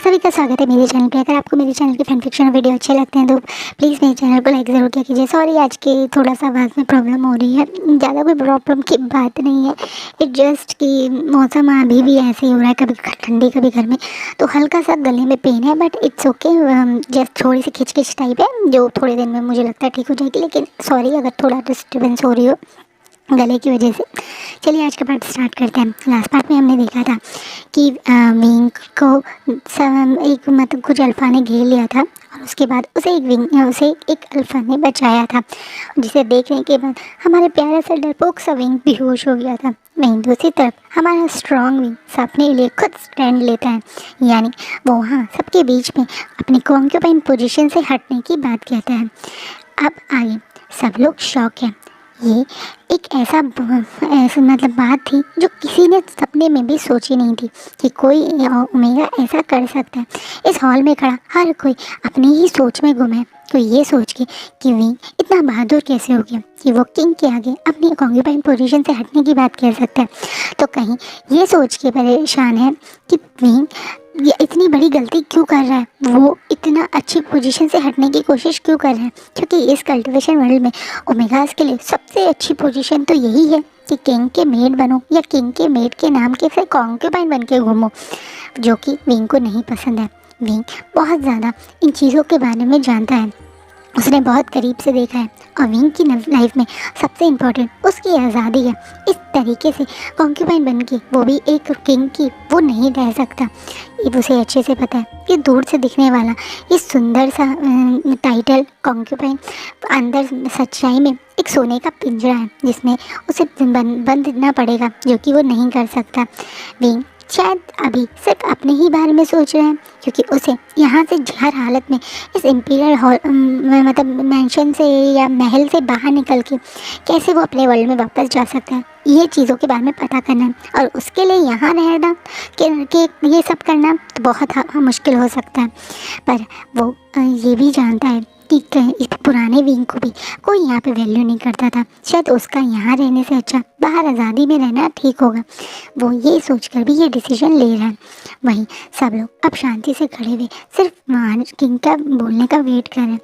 आप सभी का स्वागत है मेरे चैनल पे। अगर आपको मेरे चैनल के फैन फिक्शन वीडियो अच्छे लगते हैं तो प्लीज़ मेरे चैनल को लाइक ज़रूर किया कीजिए। सॉरी, आज के थोड़ा सा आवाज़ में प्रॉब्लम हो रही है, ज़्यादा कोई प्रॉब्लम की बात नहीं है। इट जस्ट कि मौसम अभी भी ऐसे ही हो रहा है, कभी ठंडी कभी गर्मी, तो हल्का सा गले में पेन है, बट इट्स ओके। जस्ट थोड़ी सी खिचखिच टाइप है जो थोड़े दिन में मुझे लगता है ठीक हो जाएगी, लेकिन सॉरी अगर थोड़ा डिस्टर्बेंस हो रही हो गले की वजह से। चलिए आज का पार्ट स्टार्ट करते हैं। लास्ट पार्ट में हमने देखा था कि विंग को एक मतलब कुछ अल्फ़ा ने घेर लिया था और उसके बाद उसे एक अल्फ़ा ने बचाया था, जिसे देखने के बाद हमारे प्यारे से डरपोक सा विंग बेहोश हो गया था। वहीं दूसरी तरफ हमारा स्ट्रॉन्ग विंग अपने लिए खुद स्टैंड लेता है, यानी वो वहाँ सबके बीच में अपनी कॉन्क्यूपाइन पोजीशन से हटने की बात कहता है। अब आगे सब लोग शॉक हैं। ये एक ऐसा मतलब बात थी जो किसी ने सपने में भी सोची नहीं थी कि कोई ओमेगा ऐसा कर सकता है। इस हॉल में खड़ा हर कोई अपनी ही सोच में गुम है। कोई ये सोच के कि विंग इतना बहादुर कैसे हो गया कि वो किंग के आगे अपनी कॉन्क्यूपाइन पोजीशन से हटने की बात कह सकता है, तो कहीं ये सोच के परेशान है कि विंग ये इतनी बड़ी गलती क्यों कर रहा है, वो इतना अच्छी पोजीशन से हटने की कोशिश क्यों कर रहा है। क्योंकि इस कल्टिवेशन वर्ल्ड में ओमेगास के लिए सबसे अच्छी पोजीशन तो यही है कि किंग के मेड बनो या किंग के मेड के नाम के फिर कॉन्क्यूपाइन बन के घूमो, जो कि विंग को नहीं पसंद है। विंग बहुत ज़्यादा इन चीज़ों के बारे में जानता है, उसने बहुत करीब से देखा है, और विंग की लाइफ में सबसे इम्पोर्टेंट उसकी आज़ादी है। इस तरीके से कॉन्क्यूपाइन बन के वो भी एक किंग की वो नहीं रह सकता। ये उसे अच्छे से पता है कि दूर से दिखने वाला ये सुंदर सा टाइटल कॉन्क्यूपाइन अंदर सच्चाई में एक सोने का पिंजरा है, जिसमें उसे बंदना पड़ेगा, जो कि वो नहीं कर सकता। विंग शायद अभी सिर्फ अपने ही बारे में सोच रहे हैं, क्योंकि उसे यहाँ से हर हालत में इस इम्पीरियल हॉल मतलब मैंशन से या महल से बाहर निकल के कैसे वो अपने वर्ल्ड में वापस जा सकता है, ये चीज़ों के बारे में पता करना है। और उसके लिए यहाँ रहना कि ये सब करना तो बहुत मुश्किल हो सकता है। पर वो ये भी जानता है कि इस पुराने विंग को भी कोई यहाँ पे वैल्यू नहीं करता था। शायद उसका यहाँ रहने से अच्छा बाहर आज़ादी में रहना ठीक होगा। वो ये सोचकर भी ये डिसीजन ले रहा है। वहीं सब लोग अब शांति से खड़े हुए सिर्फ किंग का बोलने का वेट कर रहे हैं,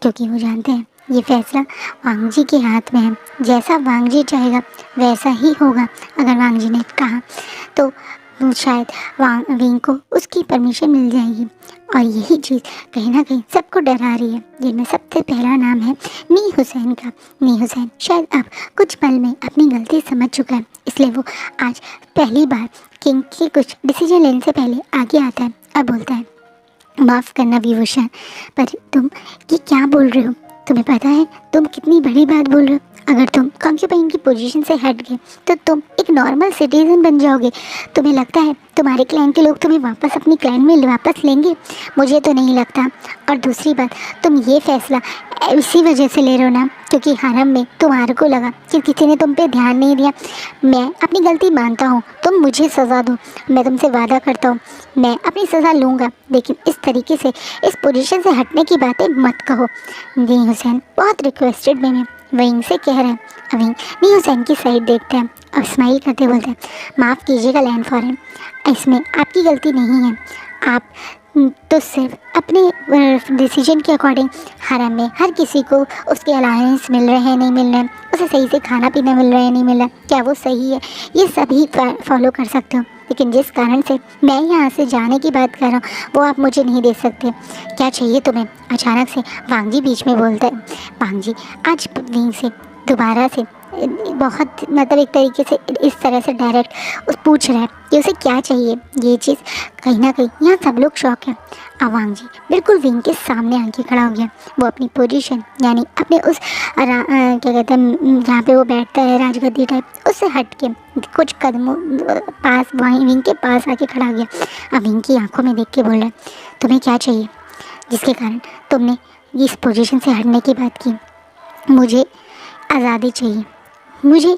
क्योंकि वो जानते हैं ये फैसला वांग जी के हाथ में है। जैसा वांग जी चाहेगा वैसा ही होगा। अगर वांग जी ने कहा तो शायद विंग को उसकी परमिशन मिल जाएगी, और यही चीज़ कहीं ना कहीं सबको डरा रही है, जिनमें सबसे पहला नाम है नी हुसैन का। नी हुसैन शायद अब कुछ पल में अपनी गलती समझ चुका है, इसलिए वो आज पहली बार किंग की कुछ डिसीजन लेने से पहले आगे आता है और बोलता है, माफ़ करना विभूषण, पर तुम ये क्या बोल रहे हो? तुम्हें पता है तुम कितनी बड़ी बात बोल रहे हो? अगर तुम कॉन्क्यूपाइन की पोजीशन से हट गए तो तुम एक नॉर्मल सिटीजन बन जाओगे। तुम्हें लगता है तुम्हारे क्लैन के लोग तुम्हें वापस अपनी क्लैन में वापस लेंगे? मुझे तो नहीं लगता। और दूसरी बात, तुम ये फैसला इसी वजह से ले रहे हो ना क्योंकि हरम में तुम्हारे को लगा कि किसी ने तुम पे ध्यान नहीं दिया। मैं अपनी गलती मानता हूँ, तुम मुझे सज़ा दो, मैं तुमसे वादा करता हूँ मैं अपनी सज़ा लूँगा, लेकिन इस तरीके से इस पोजीशन से हटने की बातें मत कहो। नी हुसैन बहुत रिक्वेस्टेड में विंग से कह रहे हैं। अभी नी हुसैन की साइड देखते हैं और स्माइल करते बोलते हैं, माफ़ कीजिएगा लैंड फॉरेन, इसमें आपकी गलती नहीं है। आप तो सिर्फ अपने डिसीजन के अकॉर्डिंग हरम में हर किसी को उसके अलायंस मिल रहे हैं नहीं मिल रहे हैं, उसे सही से खाना पीना मिल रहा है नहीं मिल रहा है, क्या वो सही है, ये सभी फॉलो कर सकते हो। लेकिन जिस कारण से मैं यहाँ से जाने की बात कर रहा हूँ वो आप मुझे नहीं दे सकते। क्या चाहिए तुम्हें? अचानक से वांग जी बीच में बोलता है। वांग जी आज विंग से दोबारा से बहुत मतलब एक तरीके से इस तरह से डायरेक्ट उस पूछ रहा है कि उसे क्या चाहिए। ये चीज़ कहीं ना कहीं यहाँ सब लोग शौक है। वांग जी बिल्कुल विंग के सामने आके खड़ा हो गया। वो अपनी पोजीशन यानी अपने उस क्या कहते हैं जहाँ पे वो बैठता है राजगद्दी टाइप, उससे हट के कुछ कदमों पास वहीं विंग के पास आके खड़ा हो गया। अब विंग की आंखों में देख के बोल रहा है, तुम्हें क्या चाहिए जिसके कारण तुमने इस पोजीशन से हटने की बात की? मुझे आज़ादी चाहिए, मुझे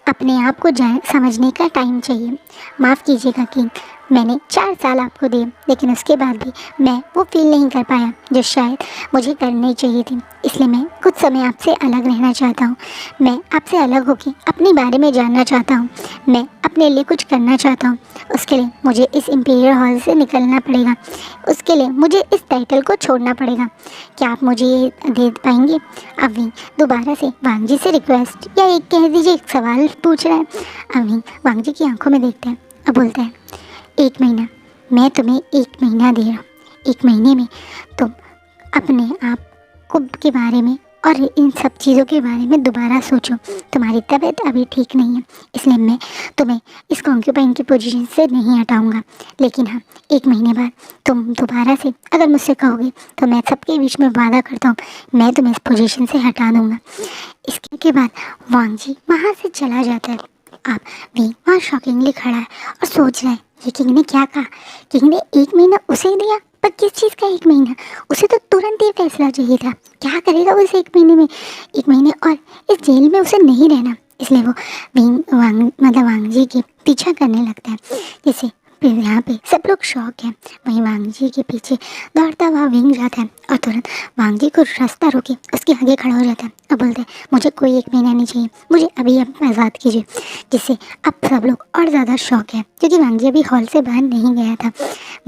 अपने आप को समझने का टाइम चाहिए। माफ़ कीजिएगा कि मैंने 4 साल आपको दिए, लेकिन उसके बाद भी मैं वो फील नहीं कर पाया जो शायद मुझे करनी चाहिए थी। इसलिए मैं कुछ समय आपसे अलग रहना चाहता हूँ। मैं आपसे अलग होकर अपने बारे में जानना चाहता हूँ। मैं अपने लिए कुछ करना चाहता हूँ। उसके लिए मुझे इस इम्पीरियल हॉल से निकलना पड़ेगा, उसके लिए मुझे इस टाइटल को छोड़ना पड़ेगा। क्या आप मुझे ये दे पाएंगे? अभी दोबारा से वांग जी से रिक्वेस्ट, या एक कह दीजिए एक सवाल पूछ रहा है। अभी वांग जी की आंखों में देखते हैं और बोलता है, 1 महीना, मैं तुम्हें 1 महीना दे रहा हूँ। 1 महीने में तुम अपने आप को के बारे में और इन सब चीज़ों के बारे में दोबारा सोचो। तुम्हारी तबीयत अभी ठीक नहीं है, इसलिए मैं तुम्हें इस कॉन्क्यूपाइन की पोजीशन से नहीं हटाऊंगा। लेकिन हाँ, 1 महीने बाद तुम दोबारा से अगर मुझसे कहोगे तो मैं सबके बीच में वादा करता हूँ, मैं तुम्हें इस पोजीशन से हटा दूँगा। इसके बाद वांग जी वहाँ से चला जाता है। आप भी वहाँ शॉकिंगली खड़ा है और सोच रहा है, ये किंग ने क्या कहा? किंग ने 1 महीना उसे दिया, पर किस चीज़ का 1 महीना? उसे तो तुरंत ही फैसला चाहिए था। क्या करेगा वो इस 1 महीने में? 1 महीने और इस जेल में उसे नहीं रहना, इसलिए वो वांग जी के पीछा करने लगता है। जैसे फिर यहाँ पे सब लोग शौक हैं, वहीं वांग जी के पीछे दौड़ता हुआ विंग जाता है और तुरंत वांग जी को रास्ता रोके उसके आगे खड़ा हो जाता है और बोलते हैं, मुझे कोई 1 महीना नहीं चाहिए, मुझे अभी अब आज़ाद कीजिए। जिससे अब सब लोग और ज़्यादा शौक है, क्योंकि वांग जी अभी हॉल से बाहर नहीं गया था।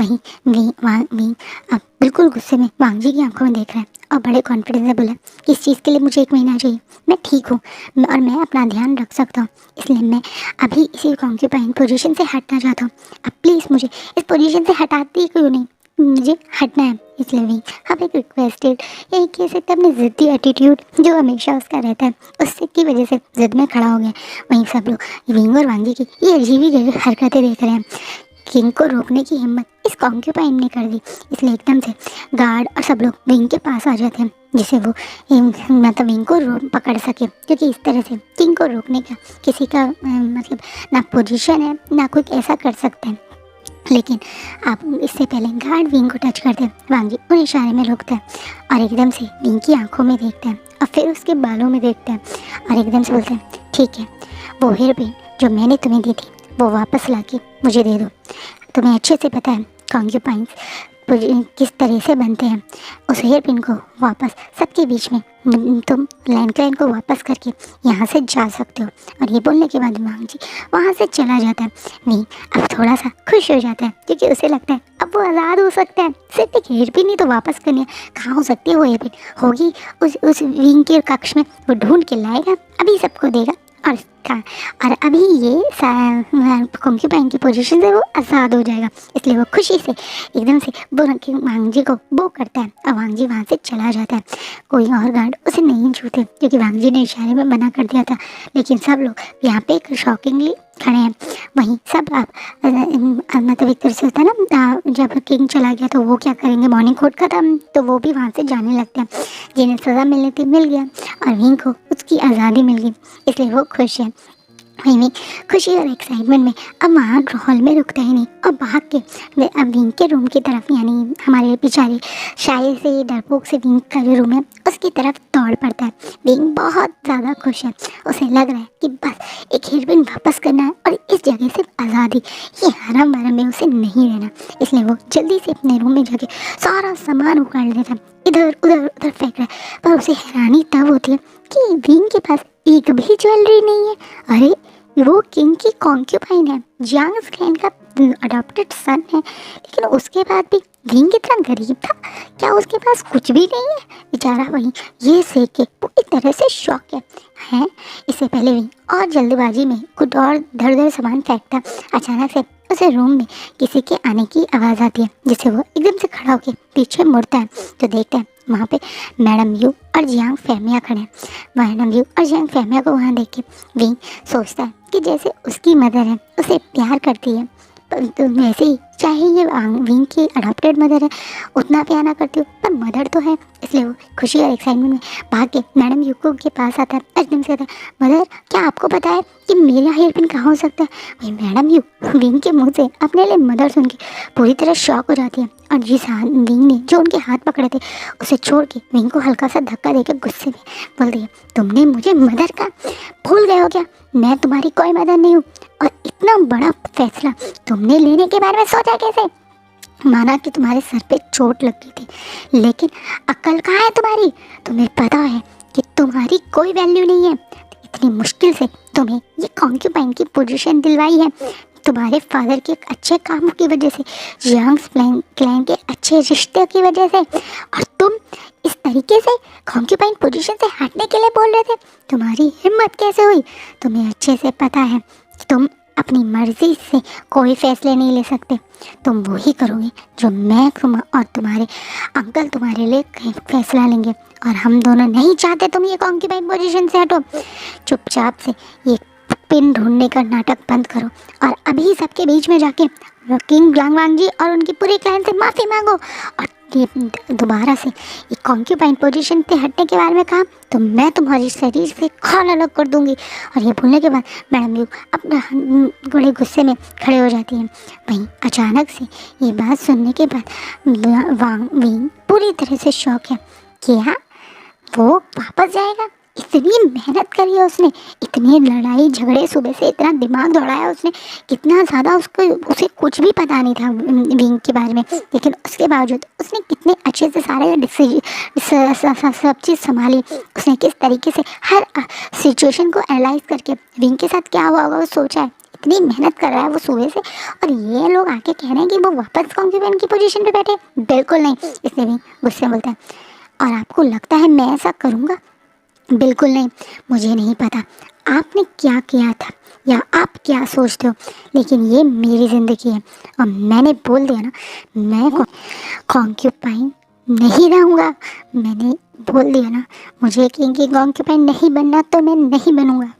वहीं विंग अब बिल्कुल गुस्से में वांग जी की आंखों में देख रहा है और बड़े कॉन्फिडेंस से बोला, किस चीज़ के लिए मुझे 1 महीना चाहिए? मैं ठीक हूँ और मैं अपना ध्यान रख सकता हूँ, इसलिए मैं अभी इसी कॉन्क्यूपाइन पोजीशन से हटना चाहता हूँ। अब प्लीज़ मुझे इस पोजीशन से हटाती क्यों नहीं? मुझे हटना है, इसलिए भी अब एक रिक्वेस्टेड, यही कह सकते अपने ज़िद्दी एटीट्यूड जो हमेशा उसका रहता है, उससे की वजह से ज़िद में खड़ा हो गया। वहीं सब लोग विंग और वांग जी की ये अजीब ही हरकतें देख रहे हैं। किंग को रोकने की हिम्मत इस कॉन्क्यूपाइन ने कर दी, इसलिए एकदम से गार्ड और सब लोग विंग के पास आ जाते हैं, जिसे वो मतलब विंग को पकड़ सके, क्योंकि इस तरह से किंग को रोकने का किसी का मतलब ना पोजीशन है ना कोई ऐसा कर सकते हैं। लेकिन आप इससे पहले गार्ड विंग को टच करते हैं, वांग जी उन इशारे में रोकते हैं और एकदम से विंग की आंखों में देखते हैं और फिर उसके बालों में देखते हैं और एकदम से बोलते हैं, ठीक है, वो हेयर पिन जो मैंने तुम्हें दी थी वो वापस लाके मुझे दे दो। तुम्हें अच्छे से पता है कॉन्क्यूपाइंस किस तरह से बनते हैं। उस हेयर पिन को वापस सबके बीच में तुम लैंडलाइन को वापस करके यहाँ से जा सकते हो। और ये बोलने के बाद वांग जी वहाँ से चला जाता है। नहीं, अब थोड़ा सा खुश हो जाता है, क्योंकि उसे लगता है अब वो आज़ाद हो सकता है। सिर्फ एक हेयर पिन ही तो वापस करनी है, कहाँ हो सकती है वो हेयर पिन? होगी उस विंग के कक्ष में, वो ढूंढ के लाएगा, अभी सबको देगा और अभी ये कॉन्क्यूपाइन की पोजीशन से वो आज़ाद हो जाएगा। इसलिए वो खुशी से एकदम से वांग जी को बो करता है और वांग जी वहाँ से चला जाता है। कोई और गार्ड उसे नहीं छूते, क्योंकि वांग जी ने इशारे में मना कर दिया था। लेकिन सब लोग यहाँ पे शॉकिंगली खड़े हैं। वहीं सब आप मतलब एक तरह से होता है ना, जब किंग चला गया तो वो क्या करेंगे, मॉर्निंग कोर्ट खत्म, तो वो भी वहाँ से जाने लगते हैं। जिन्हें सज़ा मिलनी थी मिल गया और विंग को उसकी आज़ादी मिल गई, इसलिए वो खुश है। वहीं में खुशी और एक्साइटमेंट में अब वहाँ हॉल में रुकता ही नहीं और भाग के अब विंग के रूम की तरफ, यानी हमारे बेचारे शायद से डरपोक से विंग का जो रूम है उसकी तरफ दौड़ पड़ता है। विंग बहुत ज़्यादा खुश है, उसे लग रहा है कि बस एक हेयर पिन वापस करना है और इस जगह से आज़ादी, ये हराम वारम में उसे नहीं रहना। इसलिए वो जल्दी से अपने रूम में जाके सारा सामान उखाड़ लेता है, इधर उधर उधर फेंक रहा है। पर उसे हैरानी तब होती है कि विंग के पास एक भी ज्वेलरी नहीं है। अरे वो किंग की कॉन्क्यूपाइन है, जियांग क्लैन का अडॉप्टेड सन है, लेकिन उसके बाद भी विंग इतना गरीब था, क्या उसके पास कुछ भी नहीं है? बेचारा वहीं ये सेक के पूरी तरह से शॉक है। इससे पहले विंग और जल्दबाजी में कुछ और धड़ धड़ सामान फेंकता, अचानक से उसे रूम में किसी के आने की आवाज़ आती है, जिससे वो एकदम से खड़ा होकर पीछे मुड़ता है तो देखता है वहाँ पे मैडम यू और जियांग फैमिया खड़े हैं। मैडम यू और जियांग फैमिया को वहाँ देख के विंग सोचता है कि जैसे उसकी मदर है, उसे प्यार करती है, तो वैसे ही चाहे ये विंग की अडॉप्टेड मदर है उतना प्यार ना करती हो, पर मदर तो है। इसलिए वो खुशी और एक्साइटमेंट में भाग के मैडम यूको के पास आता है, एकदम से कहता है, मदर क्या आपको पता है कि मेरा हेयर पिन कहाँ हो सकता है? वही मैडम यू विंग के मुंह से अपने लिए मदर सुन के पूरी तरह शॉक हो जाती है और जिस विंग ने जो उनके हाथ पकड़े थे उसे छोड़ के विंग को हल्का सा धक्का देकर गुस्से में बोलती है, तुमने मुझे मदर का भूल गए हो क्या? मैं तुम्हारी कोई मदर नहीं हूँ, और इतना बड़ा फैसला तुमने लेने के बारे में सोचा कैसे? माना कि तुम्हारे सर पे चोट लग गई थी, लेकिन अक्ल कहाँ है तुम्हारी? तुम्हें पता है कि तुम्हारी कोई वैल्यू नहीं है। इतनी मुश्किल से तुम्हें ये कॉन्क्यूपाइन की पोजीशन दिलवाई है तुम्हारे फादर के एक अच्छे कामों की वजह से, जियांग क्लैन के अच्छे रिश्ते की वजह से, और तुम इस तरीके से कॉन्क्यूपाइन पोजीशन से हटने के लिए बोल रहे थे। तुम्हारी हिम्मत कैसे हुई? तुम्हें अच्छे से पता है कि तुम अपनी मर्जी से कोई फैसले नहीं ले सकते। तुम वही करोगे जो मैं और तुम्हारे अंकल तुम्हारे लिए फैसला लेंगे, और हम दोनों नहीं चाहते तुम ये कॉन्क्यूपाइन पोजीशन से हटो। चुपचाप से ये पिन ढूंढने का नाटक बंद करो और अभी सबके बीच में जाके किंग लांगवांग जी और उनकी पूरी क्लैन से माफ़ी मांगो। और ये दोबारा से ये कॉन्क्यूपाइन पोजीशन पे हटने के बारे में कहा तो मैं तुम्हारी शरीर से खाल अलग कर दूंगी। और ये बोलने के बाद मैडम यू अपना बड़े गुस्से में खड़े हो जाती हैं। वहीं अचानक से ये बात सुनने के बाद वांग विंग पूरी तरह से शॉक है कि हाँ वो वापस जाएगा। इतनी मेहनत करी है उसने, इतनी लड़ाई झगड़े, सुबह से इतना दिमाग दौड़ाया उसने, कितना ज़्यादा उसे कुछ भी पता नहीं था विंग के बारे में, लेकिन उसके बावजूद उसने कितने अच्छे से सारे सब चीज़ संभाली। उसने किस तरीके से हर सिचुएशन को एनालाइज करके विंग के साथ क्या हुआ होगा वो सोचा है। इतनी मेहनत कर रहा है वो सुबह से, और ये लोग आके कह रहे हैं कि वो वापस कॉन्क्यूपाइन की पोजीशन पे बैठे। बिल्कुल नहीं, इसलिए विंग गुस्से में बोलता है, और आपको लगता है मैं ऐसा करूँगा? बिल्कुल नहीं। मुझे नहीं पता आपने क्या किया था या आप क्या सोचते हो, लेकिन ये मेरी ज़िंदगी है और मैंने बोल दिया ना, मैं कॉन्क्यूपाइन नहीं रहूँगा। मैंने बोल दिया ना, मुझे किंग कॉन्क्यूपाइन नहीं बनना तो मैं नहीं बनूँगा।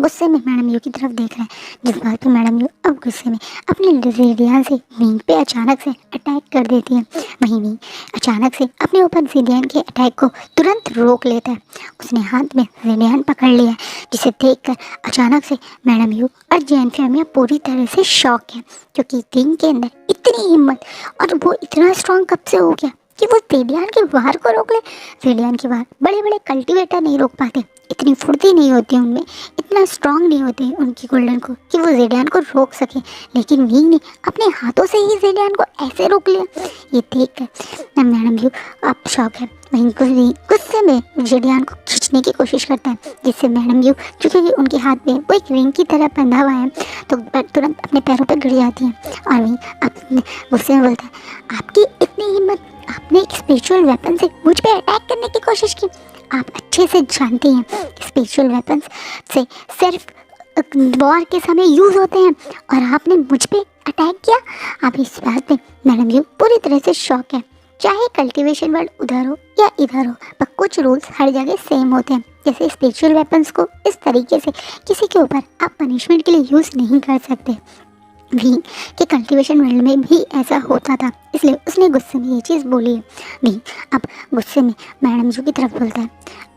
गुस्से में मैडम यू की तरफ देख रहे हैं, जिस बात पे मैडम यू अब गुस्से में अपने ज़िडियान से विंग पे अचानक से अटैक कर देती है। वहीं विंग अचानक से अपने ऊपर ज़िडियान के अटैक को तुरंत रोक लेता है। उसने हाथ में ज़िडियान पकड़ लिया है, जिसे देखकर अचानक से मैडम यू और जैन फैमिया पूरी तरह से शॉक है, क्योंकि विंग के अंदर इतनी हिम्मत और वो इतना स्ट्रॉन्ग कब से हो गया कि वो ज़िडियान के वार को रोक ले। ज़िडियान के वार बड़े बड़े कल्टीवेटर नहीं रोक पाते, इतनी फुर्ती नहीं होती उनमें, इतना स्ट्रांग नहीं होते उनकी गोल्डन को कि वो ज़िडियान को रोक सके, लेकिन विंग ने अपने हाथों से ही ज़िडियान को ऐसे रोक लिया। ये देख कर मैडम यू अब शॉक है। वहीं गुस्से में ज़िडियान को खींचने की कोशिश करता है, जिससे मैडम यू चूँकि उनके हाथ में वो एक रिंग की तरह बंधा हुआ है तो तुरंत अपने पैरों पर गिर जाती है। और वहीं अपने गुस्से में बोलता है, आपकी इतनी हिम्मत, आपने एक स्पिरिचुअल वेपन से मुझ पर अटैक करने की कोशिश की। आप अच्छे से जानते हैं स्पिरिचुअल वेपन्स से सिर्फ वॉर के समय यूज़ होते हैं, और आपने मुझ पे अटैक किया। आप इस बात में मैडम यू पूरी तरह से शॉक है। चाहे कल्टीवेशन वर्ड उधर हो या इधर हो, पर कुछ रूल्स हर जगह सेम होते हैं। जैसे स्पिरिचुअल वेपन्स को इस तरीके से किसी के ऊपर आप पनिशमेंट के लिए यूज़ नहीं कर सकते। भी कि कल्टीवेशन वर्ल्ड में भी ऐसा होता था, इसलिए उसने गुस्से में ये चीज़ बोली है। भी अब गुस्से में मैडम जी की तरफ बोलता है,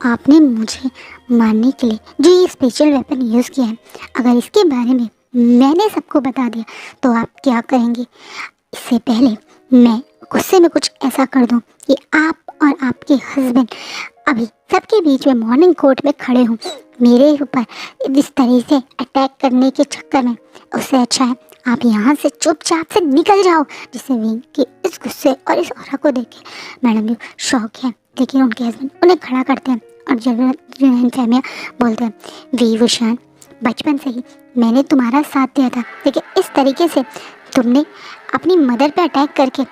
आपने मुझे मारने के लिए जो ये स्पेशल वेपन यूज़ किया है, अगर इसके बारे में मैंने सबको बता दिया तो आप क्या करेंगे? इससे पहले मैं गुस्से में कुछ ऐसा कर दूं कि आप और आपके हस्बैंड अभी सबके बीच में मॉर्निंग कोर्ट में खड़े हों मेरे ऊपर इस तरह से अटैक करने के चक्कर में। उससे अच्छा है आप यहाँ से चुपचाप से निकल जाओ। जिससे विंग के इस गुस्से और इस ऑरा को देख के मैडम यू शॉक है, लेकिन उनके हस्बैंड उन्हें खड़ा करते हैं और जैन फैमिया बोलते हैं, वी वुशान, बचपन से ही मैंने तुम्हारा साथ दिया था, लेकिन इस तरीके से तुमने अपनी मदर पे अटैक करके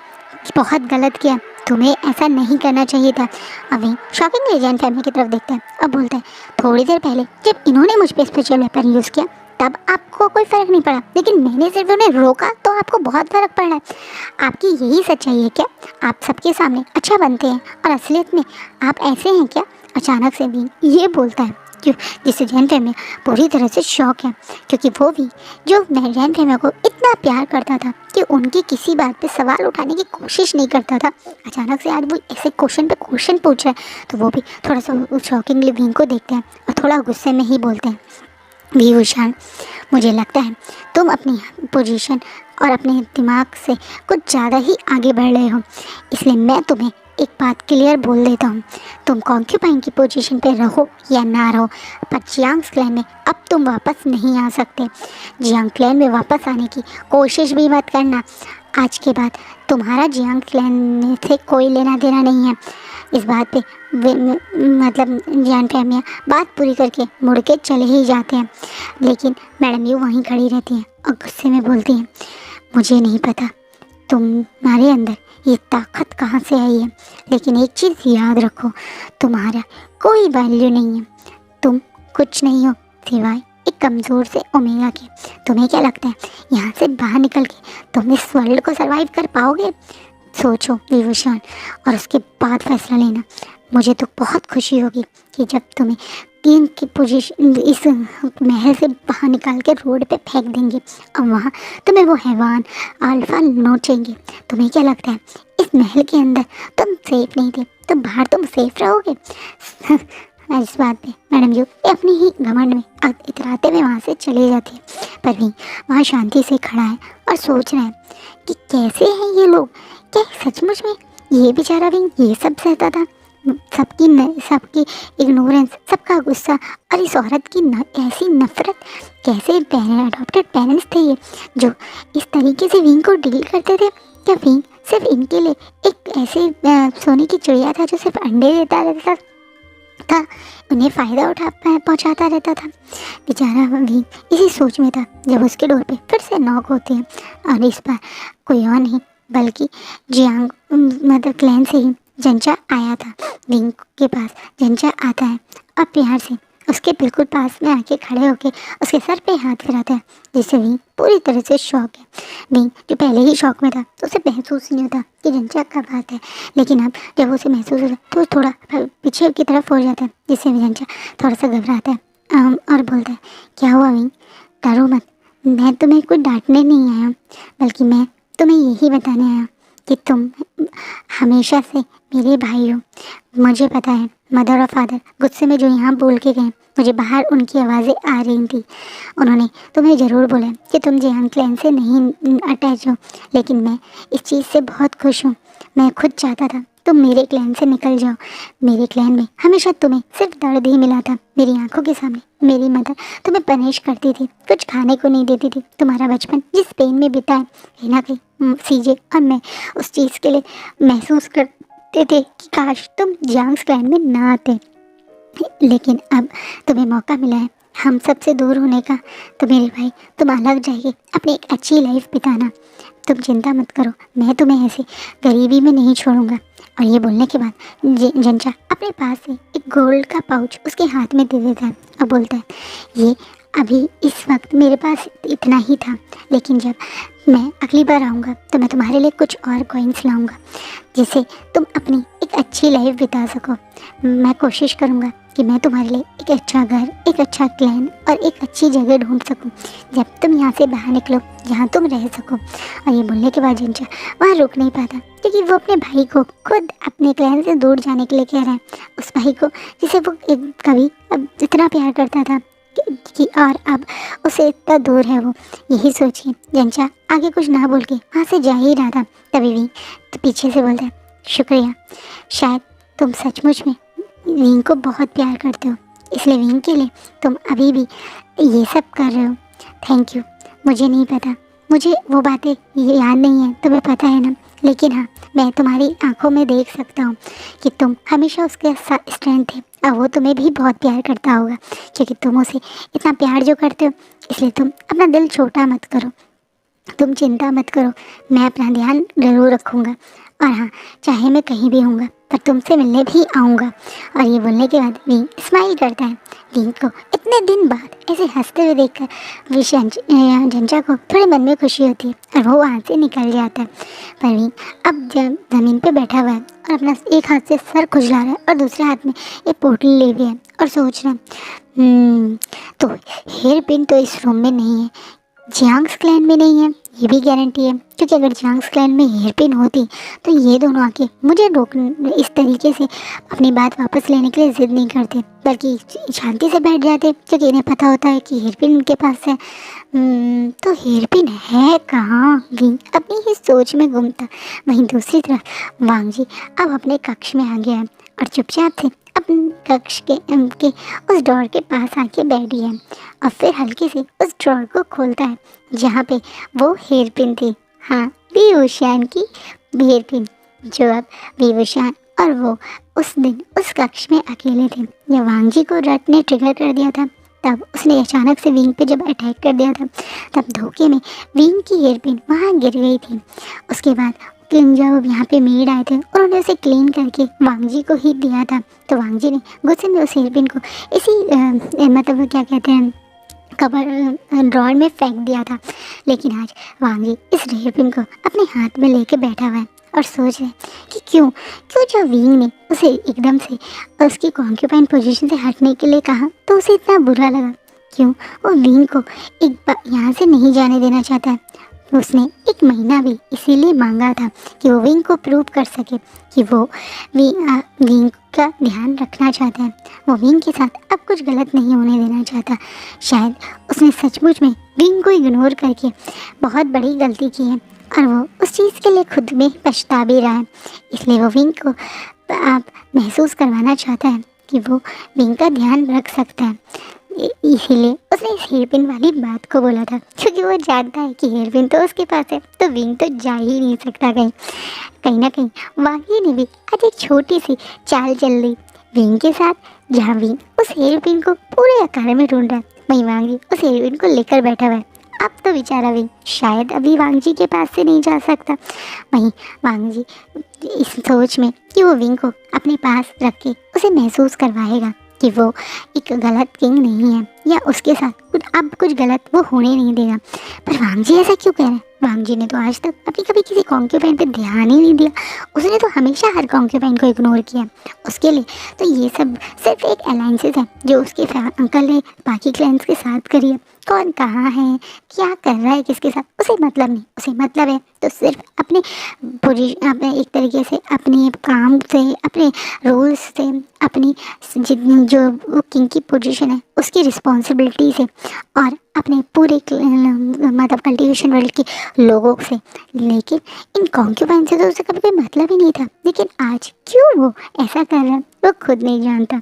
बहुत गलत किया। तुम्हें ऐसा नहीं करना चाहिए था। अभी शॉकिंगली जैन फैमिली की तरफ देखते हैं अब बोलते हैं, थोड़ी देर पहले जब इन्होंने मुझ पर स्पेशल वेपन यूज़ किया तब आपको कोई फ़र्क नहीं पड़ा, लेकिन मैंने सिर्फ उन्हें रोका तो आपको बहुत फ़र्क पड़ा है। आपकी यही सच्चाई है क्या? आप सबके सामने अच्छा बनते हैं और असलियत में आप ऐसे हैं क्या? अचानक से भी ये बोलता है, क्यों जिससे जैन फैमिली पूरी तरह से शॉक है, क्योंकि वो भी जो जैन फैमिली को इतना प्यार करता था कि उनकी किसी बात पे सवाल उठाने की कोशिश नहीं करता था, अचानक से आज वो ऐसे क्वेश्चन पे क्वेश्चन पूछ रहा है। तो वो भी थोड़ा सा शॉकिंगली विंग को देखते हैं और थोड़ा गुस्से में ही बोलते हैं, वी वुशान, मुझे लगता है तुम अपनी पोजीशन और अपने दिमाग से कुछ ज़्यादा ही आगे बढ़ रहे हो, इसलिए मैं तुम्हें एक बात क्लियर बोल देता हूँ, तुम कॉन्क्यूपाइन की पोजीशन पे रहो या ना रहो, पर जियांग क्लैन में अब तुम वापस नहीं आ सकते। जियांग क्लैन में वापस आने की कोशिश भी मत करना। आज के बाद तुम्हारा जियांग क्लैन से कोई लेना देना नहीं है। इस बात पे मतलब जियान फैमिया बात पूरी करके मुड़ के चले ही जाते हैं, लेकिन मैडम यू वहीं खड़ी रहती हैं और गुस्से में बोलती हैं, मुझे नहीं पता तुम्हारे अंदर ये ताकत कहाँ से आई है, लेकिन एक चीज़ याद रखो, तुम्हारा कोई वैल्यू नहीं है, तुम कुछ नहीं हो सिवाय एक कमज़ोर से ओमेगा के। तुम्हें क्या लगता है यहाँ से बाहर निकल के तुम इस वर्ल्ड को सरवाइव कर पाओगे? सोचो विभूषण और उसके बाद फैसला लेना। मुझे तो बहुत खुशी होगी कि जब तुम्हें किंग की पोजीशन इस महल से बाहर निकाल के रोड पे फेंक देंगे और वहाँ तुम्हें वो हैवान अल्फा नोचेंगे। तुम्हें क्या लगता है इस महल के अंदर तुम सेफ नहीं थे, तो बाहर तुम सेफ रहोगे? इस बात पे मैडम यू अपनी ही घमंड में इतराते हुए वहाँ से चले जाती है, पर भी वहाँ शांति से खड़ा है और सोच रहा है कि कैसे हैं ये लोग, क्या सचमुच में ये बेचारा भी ये सब सहता था? सबकी इग्नोरेंस, सबका गुस्सा और इस औरत की ऐसी नफरत, कैसे अडॉप्टेड पेरेंट्स थे ये जो इस तरीके से विंग को डील करते थे? क्या विंग सिर्फ इनके लिए एक ऐसे सोने की चिड़िया था जो सिर्फ अंडे देता रहता था, उन्हें फ़ायदा पहुंचाता रहता था? बेचारा विंग इसी सोच में था जब उसके डोर पे फिर से नॉक होती है और इस बार कोई और नहीं बल्कि जियांग मतलब क्लैन से ही जंचा आया था। विंग के पास जंचा आता है और प्यार से उसके बिल्कुल पास में आके खड़े होके उसके सर पे हाथ फिराता है, जिससे विंग पूरी तरह से शॉक है। विंग जो पहले ही शॉक में था तो उसे महसूस नहीं होता कि जंचा कब आता है, लेकिन अब जब उसे महसूस होता है तो थोड़ा पीछे की तरफ हो जाता है, जिससे जंचा थोड़ा सा घबराता है और बोलता है, क्या हुआ विंग? डरो मत, मैं तुम्हें कुछ डांटने नहीं आया, बल्कि मैं तुम्हें यही बताने आया कि तुम हमेशा से मेरे भाई हो। मुझे पता है मदर और फादर गुस्से में जो यहाँ बोल के गए, मुझे बाहर उनकी आवाज़ें आ रही थी। उन्होंने तुम्हें ज़रूर बोला कि तुम जियांग क्लैन से नहीं अटैच हो, लेकिन मैं इस चीज़ से बहुत खुश हूँ। मैं खुद चाहता था तुम मेरे क्लैन से निकल जाओ। मेरे क्लैन में हमेशा तुम्हें सिर्फ दर्द ही मिला था। मेरी आंखों के सामने मेरी मदर तुम्हें पनिश करती थी, कुछ खाने को नहीं देती थी। तुम्हारा बचपन जिस पेन में बिता है, कहीं ना कहीं सीजे और मैं उस चीज़ के लिए महसूस करते थे कि काश तुम जियांग क्लैन में ना आते, लेकिन अब तुम्हें मौका मिला है हम सबसे दूर होने का। तो मेरे भाई तुम अलग जाइए, अपनी एक अच्छी लाइफ बिताना। तुम चिंता मत करो, मैं तुम्हें ऐसे गरीबी में नहीं छोड़ूंगा। और ये बोलने के बाद जंचा अपने पास से एक गोल्ड का पाउच उसके हाथ में दे देता है और बोलता है, ये अभी इस वक्त मेरे पास इतना ही था, लेकिन जब मैं अगली बार आऊँगा तो मैं तुम्हारे लिए कुछ और कॉइन्स लाऊंगा जिससे तुम अपनी एक अच्छी लाइफ बिता सको। मैं कोशिश करूँगा कि मैं तुम्हारे लिए एक अच्छा घर, एक अच्छा क्लैन और एक अच्छी जगह ढूंढ सकूं जब तुम यहाँ से बाहर निकलो, जहाँ तुम रह सको। और ये बोलने के बाद जंचा वहाँ रुक नहीं पाता, क्योंकि वो अपने भाई को खुद अपने क्लैन से दूर जाने के लिए कह रहा है। उस भाई को जिसे वो कभी अब इतना प्यार करता था कि और अब उसे इतना दूर है वो। यही सोचिए जंचा आगे कुछ ना बोल के वहाँ से जा ही रहा था, तभी भी तो पीछे से बोलता है, शुक्रिया, शायद तुम सचमुच में विंग को बहुत प्यार करते हो, इसलिए विंग के लिए तुम अभी भी ये सब कर रहे हो। Thank you. मुझे नहीं पता, मुझे वो बातें ये याद नहीं है, तुम्हें पता है ना, लेकिन हाँ मैं तुम्हारी आंखों में देख सकता हूँ कि तुम हमेशा उसके साथ स्ट्रेंथ थे और वो तुम्हें भी बहुत प्यार करता होगा, क्योंकि तुम उसे इतना प्यार जो करते हो। इसलिए तुम अपना दिल छोटा मत करो, तुम चिंता मत करो, मैं अपना ध्यान ज़रूर रखूँगा। और हाँ, चाहे मैं कहीं भी होऊंगा पर तुमसे मिलने भी आऊँगा। और ये बोलने के बाद विंग स्माइल करता है। विंग को इतने दिन बाद ऐसे हंसते हुए देखकर जंचा को थोड़े मन में खुशी होती है और वो वहाँ से निकल जाता है। पर विंग अब जब ज़मीन पे बैठा हुआ है और अपना एक हाथ से सर खुजला रहा है और दूसरे हाथ में एक पोटली ले हुई है और सोच रहा है, तो हेयर पिन तो इस रूम में नहीं है, जियांग क्लैन में नहीं है, ये भी गारंटी है, क्योंकि अगर जियांग क्लैन में हेयर पिन होती तो ये दोनों आके मुझे रोक इस तरीके से अपनी बात वापस लेने के लिए ज़िद नहीं करते, बल्कि शांति से बैठ जाते, क्योंकि इन्हें पता होता है कि हेयर पिन उनके पास है। तो हेयर पिन है कहाँ? विंग अपनी ही सोच में गुम था। वहीं दूसरी तरफ वांग जी अब अपने कक्ष में आ गया है और चुपचाप से अपने कक्ष के उस ड्रॉर के पास आके बैठी है और फिर हल्के से उस ड्रॉर को खोलता है जहाँ पे वो हेयर पिन थी। हाँ, विभूषण की हेयरपिन जो अब विभूषण और वो उस दिन उस कक्ष में अकेले थे। जब वांग जी को रट ने ट्रिगर कर दिया था, तब उसने अचानक से विंग पे जब अटैक कर दिया था, तब धोखे में विंग की हेयरपिन वहाँ गिर गई थी। उसके बाद जब यहाँ पे मेड आए थे और उन्होंने उसे क्लीन करके वांग जी को ही दिया था, तो वांग जी ने गुस्से में उस हेयरपिन को इसी मतलब क्या कहते हैं कबर ड्रॉर में फेंक दिया था। लेकिन आज वांग जी इस हेयरपिन को अपने हाथ में लेके बैठा हुआ है और सोच रहे कि क्यों क्यों जब विंग ने उसे एकदम से उसकी कॉन्क्यूपाइन पोजीशन से हटने के लिए कहा तो उसे इतना बुरा लगा। क्यों वो विंग को एक बार यहाँ से नहीं जाने देना चाहता है। उसने 1 महीना भी इसीलिए मांगा था कि वो विंग को प्रूव कर सके कि वो विंग का ध्यान रखना चाहता है। वो विंग के साथ अब कुछ गलत नहीं होने देना चाहता। शायद उसने सचमुच में विंग को इग्नोर करके बहुत बड़ी गलती की है और वो उस चीज़ के लिए खुद में पछता भी रहा है। इसलिए वो विंग को आप महसूस करवाना चाहता है कि वो विंग का ध्यान रख सकता है। इसीलिए उसने इस हेयरपिन वाली बात को बोला था, क्योंकि वो जानता है कि हेयरपिन तो उसके पास है, तो विंग तो जा ही नहीं सकता कहीं ना कहीं। वांगी ने भी आज एक छोटी सी चाल चल ली विंग के साथ, जहाँ विंग उस हेयरपिन को पूरे आकार में ढूंढ रहा है, वहीं वांगी उस हेयरपिन को लेकर बैठा हुआ है। अब तो बेचारा विंग शायद अभी वांग जी के पास से नहीं जा सकता। वहीं वांग जी इस सोच में कि वो विंग को अपने पास रख के उसे महसूस करवाएगा कि वो एक गलत किंग नहीं है या उसके साथ अब कुछ गलत वो होने नहीं देगा। पर वांग जी ऐसा क्यों कह रहे हैं? वांग जी ने तो आज तक कभी किसी कॉन्क्यूपाइन पे ध्यान ही नहीं दिया। उसने तो हमेशा हर कॉन्क्यूपाइन को इग्नोर किया। उसके लिए तो ये सब सिर्फ एक अलायंसेस है जो उसके अंकल ने बाकी क्लैंस के साथ करी है। कौन कहाँ है, क्या कर रहा है, किसके साथ, उसे मतलब नहीं। उसे मतलब है तो सिर्फ अपने पोजीशन, अपने एक तरीके से अपने काम से, अपने रूल्स से, अपनी जितनी जो किंग की पोजीशन है उसकी रिस्पॉन्सिबिलिटी से और अपने पूरे मतलब कल्टीवेशन वर्ल्ड के लोगों से। लेकिन इन कॉन्क्यूपाइन से तो उसे कभी कोई मतलब ही नहीं था। लेकिन आज क्यों वो ऐसा कर रहा है वो खुद नहीं जानता।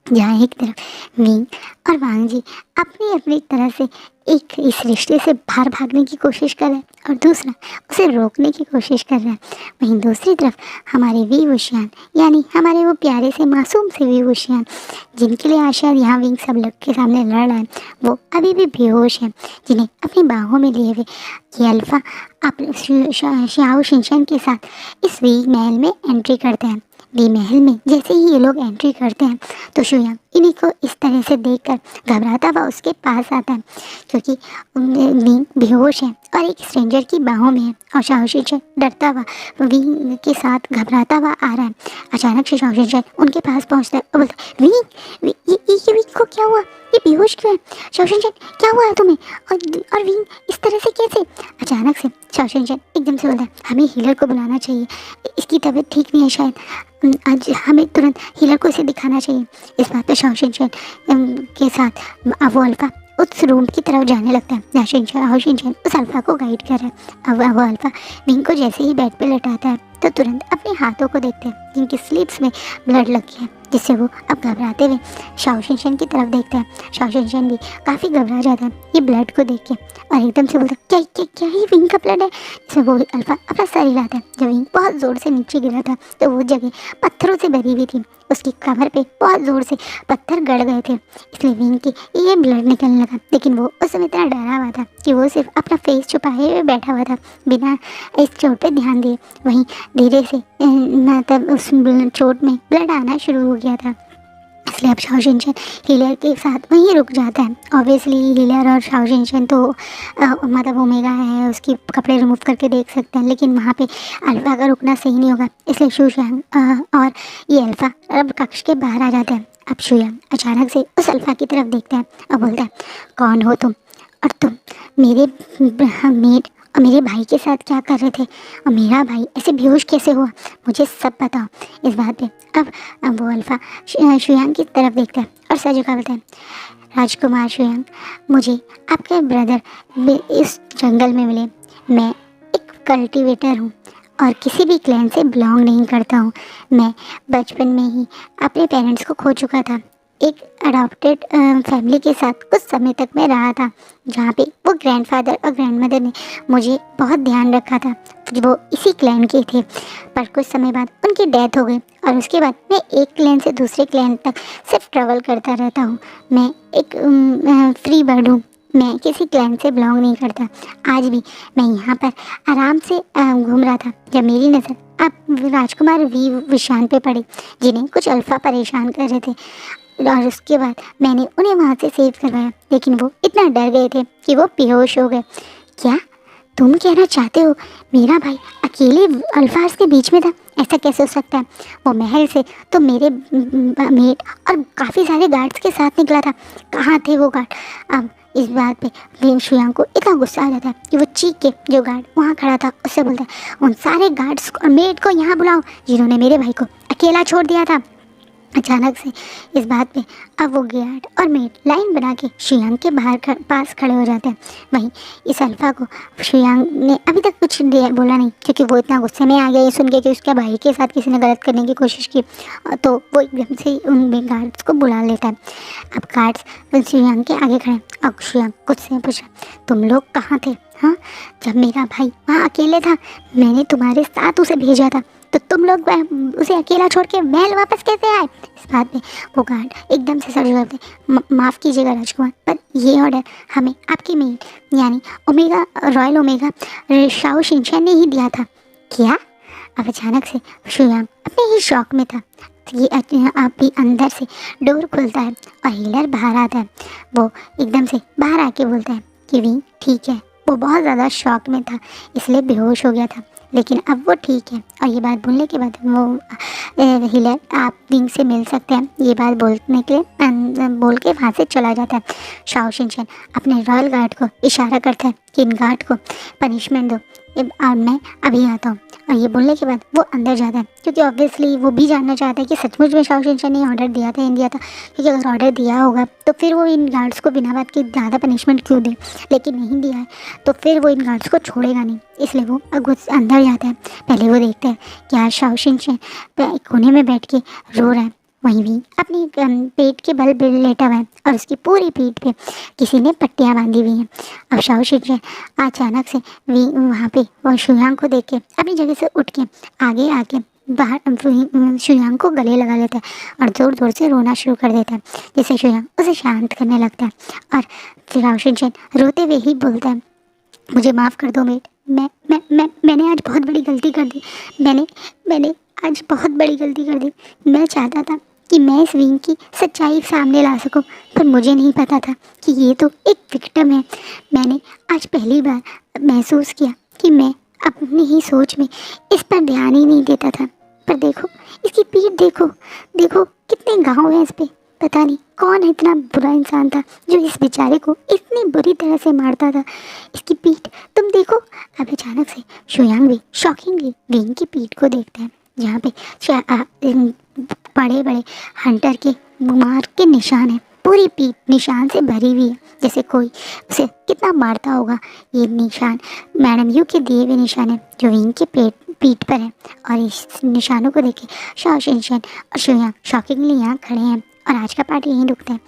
जहाँ एक तरफ विंग और वांग जी अपनी अपनी तरह से एक इस रिश्ते से बाहर भागने की कोशिश कर रहे हैं और दूसरा उसे रोकने की कोशिश कर रहा है, वहीं दूसरी तरफ हमारे विभूषण यानी हमारे वो प्यारे से मासूम से विभूषण जिनके लिए आज शायद यहाँ विंग सब लोग के सामने लड़ रहा है, वो अभी भी बेहोश हैं, जिन्हें अपनी बाहों में लिए हुए ये अल्फा अपने श्याओ शिनचैन के साथ इस वी महल में एंट्री करते हैं। वी महल में जैसे ही ये लोग एंट्री करते हैं तो शुयांग इन्हीं को इस तरह से देखकर घबराता हुआ उसके पास आता है, क्योंकि विंग बेहोश है और एक स्ट्रेंजर की बाहों में है और शाओ शिनचैन डरता हुआ विंग के साथ घबराता हुआ आ रहा है। अचानक से शाओ शिनचैन उनके पास पहुंचता है और बोलता है, विंग ये विंग को क्या हुआ, ये बेहोश क्यों है? शाओ शिनचैन क्या हुआ है तुम्हें, और विंग इस तरह से कैसे? अचानक से शाओ शिनचैन एकदम से बोलता है, हमें हीलर को बुलाना चाहिए, इसकी तबीयत ठीक नहीं है, शायद आज हमें तुरंत हीलर को इसे दिखाना चाहिए। इस बात पर शाओ शिनचैन के साथ वो अल्फा उस रूम की तरफ जाने लगता है जहाँ शाओ शिनचैन उस अल्फा को गाइड कर रहा है। अब वो अल्फा विंग को जैसे ही बेड पे लेटाता है तो तुरंत अपने हाथों को देखते हैं जिनकी स्लीव्स में ब्लड लग गया है, जिससे वो अब घबराते हुए शाओ शिनचैन की तरफ देखता है। शाओ शिनचैन भी काफ़ी घबरा जाता है ये ब्लड को देख के और एकदम से बोलता है, क्या क्या क्या ये विंग का ब्लड है? इसमें वो अल्फा अपना सर हिलाता है। जब विंग बहुत ज़ोर से नीचे गिरा था तो वो जगह पत्थरों से भरी हुई थी, उसकी कमर पे बहुत ज़ोर से पत्थर गड़ गए थे, इसलिए विंग की ये ब्लड निकलने लगा। लेकिन वो उस समय इतना डरा हुआ था कि वो सिर्फ अपना फेस छुपाए हुए बैठा हुआ था बिना इस चोट पे ध्यान दिए। वहीं धीरे से मतलब उस चोट में ब्लड आना शुरू हो गया था, इसलिए अब शाओ शिनचैन हीलर के साथ वहीं रुक जाता है। ऑब्वियसली हीलर और शाओ शिनचैन तो मतलब ओमेगा है, उसकी कपड़े रिमूव करके देख सकते हैं, लेकिन वहाँ पे अल्फा का रुकना सही नहीं होगा, इसलिए शुयांग और ये अल्फा अब कक्ष के बाहर आ जाते हैं। अब शुयांग अचानक से उस अल्फा की तरफ देखता है और बोलता है, कौन हो तुम, और तुम मेरे मेड और मेरे भाई के साथ क्या कर रहे थे, और मेरा भाई ऐसे बेहोश कैसे हुआ, मुझे सब बताओ। इस बात पे अब वो अल्फा शुयांग की तरफ देखता है और सच का बोलता है, राजकुमार शुयांग, मुझे आपके ब्रदर इस जंगल में मिले। मैं एक कल्टीवेटर हूँ और किसी भी क्लैन से बिलोंग नहीं करता हूँ। मैं बचपन में ही अपने पेरेंट्स को खो चुका था, एक अडॉप्टेड फैमिली के साथ कुछ समय तक मैं रहा था, जहाँ पे वो ग्रैंडफादर और ग्रैंडमदर ने मुझे बहुत ध्यान रखा था। वो इसी क्लैन के थे, पर कुछ समय बाद उनकी डेथ हो गई और उसके बाद मैं एक क्लैन से दूसरे क्लैन तक सिर्फ ट्रैवल करता रहता हूँ। मैं एक फ्री बर्ड हूँ, मैं किसी क्लैन से बिलोंग नहीं करता। आज भी मैं यहाँ पर आराम से घूम रहा था जब मेरी नज़र अब राजकुमार वी विशान पे पड़ी, जिन्हें कुछ अल्फा परेशान कर रहे थे। और उसके बाद मैंने उन्हें वहाँ से सेव करवाया, लेकिन वो इतना डर गए थे कि वो बेहोश हो गए। क्या तुम कहना चाहते हो मेरा भाई अकेले अल्फाज के बीच में था? ऐसा कैसे हो सकता है? वो महल से तो मेरे मेट और काफ़ी सारे गार्ड्स के साथ निकला था। कहाँ थे वो गार्ड? अब इस बात पे शुयांग को इतना गुस्सा आ जाता है कि वो चीख के जो गार्ड वहाँ खड़ा था उससे बोलता है, उन सारे गार्ड्स और मेट को यहाँ बुलाओ जिन्होंने मेरे भाई को अकेला छोड़ दिया था। अचानक से इस बात पे अब वो गार्ड और मेट लाइन बना के शुयांग के पास खड़े हो जाते हैं। वहीं इस अल्फा को शुयांग ने अभी तक कुछ बोला नहीं, क्योंकि वो इतना गुस्से में आ गया ये सुन के कि उसके भाई के साथ किसी ने गलत करने की कोशिश की। तो वो एकदम से उन गार्ड्स को बुला लेता है। अब गार्ड्स शुयांग के आगे खड़े। अब शुयांग गुस्से में पूछा, तुम लोग कहाँ थे? हाँ, जब मेरा भाई वहाँ अकेले था मैंने तुम्हारे साथ उसे भेजा था, तो तुम लोग उसे अकेला छोड़ के महल वापस कैसे आए? इस बात में वो गार्ड एकदम से सर जोड़ते, माफ़ कीजिएगा राजकुमार, पर ये ऑर्डर हमें आपकी मेट यानी omega royal omega Shao Shinchan ने ही दिया था। क्या? अब अचानक से शुयांग अपने ही शौक में था। ये आप भी अंदर से डोर खुलता है और हीलर बाहर आता है। वो एकदम से बाहर आके बोलता है कि वी ठीक है। वो बहुत ज़्यादा शॉक में था इसलिए बेहोश हो गया था, लेकिन अब वो ठीक है। और ये बात बोलने के बाद वो हीलर आप विंग से मिल सकते हैं ये बात बोलने के लिए बोल के वहाँ से चला जाता है। शाओ शिनचैन अपने रॉयल गार्ड को इशारा करता है कि इन गार्ड को पनिशमेंट दो और मैं अभी आता हूँ। और ये बोलने के बाद वो अंदर जाता है, क्योंकि ऑब्वियसली वो भी जानना चाहता है कि सचमुच में शाओ शिनचैन ने ऑर्डर दिया था या नहीं दिया था, क्योंकि अगर ऑर्डर दिया होगा तो फिर वो इन गार्ड्स को बिना बात के ज़्यादा पनिशमेंट क्यों दे, लेकिन नहीं दिया है तो फिर वो इन गार्ड्स को छोड़ेगा नहीं, इसलिए वो अंदर जाता है। पहले वो देखता है कि आज शाओ शिनचैन कोने में बैठ के रो रहा है, वहीं भी अपनी पेट के बल लेटा हुआ है और उसकी पूरी पीठ पे किसी ने पट्टियाँ बांधी हुई हैं। अब शाओ शिनचैन अचानक से वहाँ पे वो शुयांग को देख के अपनी जगह से उठ के आगे आके बाहर शुयांग को गले लगा लेता है और ज़ोर ज़ोर से रोना शुरू कर देता है, जिससे शुयांग उसे शांत करने लगता है। और फिर शाओ शिनचैन रोते हुए ही बोलता है, मुझे माफ़ कर दो मेट, मैंने आज बहुत बड़ी गलती कर दी। मैंने आज बहुत बड़ी गलती कर दी। मैं चाहता था कि मैं इस विंग की सच्चाई सामने ला सकूं, पर मुझे नहीं पता था कि ये तो एक विक्टिम है। मैंने आज पहली बार महसूस किया कि मैं अपनी ही सोच में इस पर ध्यान ही नहीं देता था। पर देखो इसकी पीठ, देखो कितने घाव हैं इस पर। पता नहीं कौन इतना बुरा इंसान था जो इस बेचारे को इतनी बुरी तरह से मारता था। इसकी पीठ तुम देखो। अब अचानक से शुयांग भी शॉकिंगली विंग की पीठ को देखता है, जहाँ पे बड़े बड़े हंटर के मार के निशान हैं। पूरी पीठ निशान से भरी हुई है, जैसे कोई उसे कितना मारता होगा। ये निशान मैडम यू के दिए हुए निशान है जो विंग के पीठ पर है। और इस निशानों को देखे शाओ शिनचैन और शुयांग शॉकिंगली यहाँ खड़े हैं और आज का पार्ट यहीं रुकता है।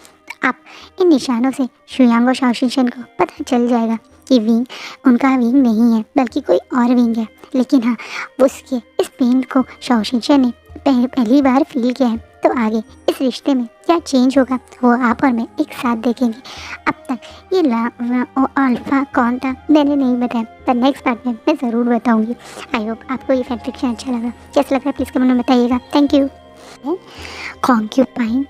आप इन निशानों से शुयांग और शाओ शिनचैन को पता चल जाएगा कि विंग उनका विंग नहीं है बल्कि कोई और विंग है। लेकिन हाँ, उसके इस पेन को शाओ शिनचैन ने पहली बार फील किया है, तो आगे इस रिश्ते में क्या चेंज होगा वो आप और मैं एक साथ देखेंगे। अब तक ये अल्फा कौन था मैंने नहीं बताया, पर नेक्स्ट पार्ट में मैं ज़रूर बताऊंगी। आई होप आपको ये फैन फिक्शन अच्छा लगा। कैसा लगा प्लीज़ कमेंट में बताइएगा। Thank you. कॉन्क्यूपाइन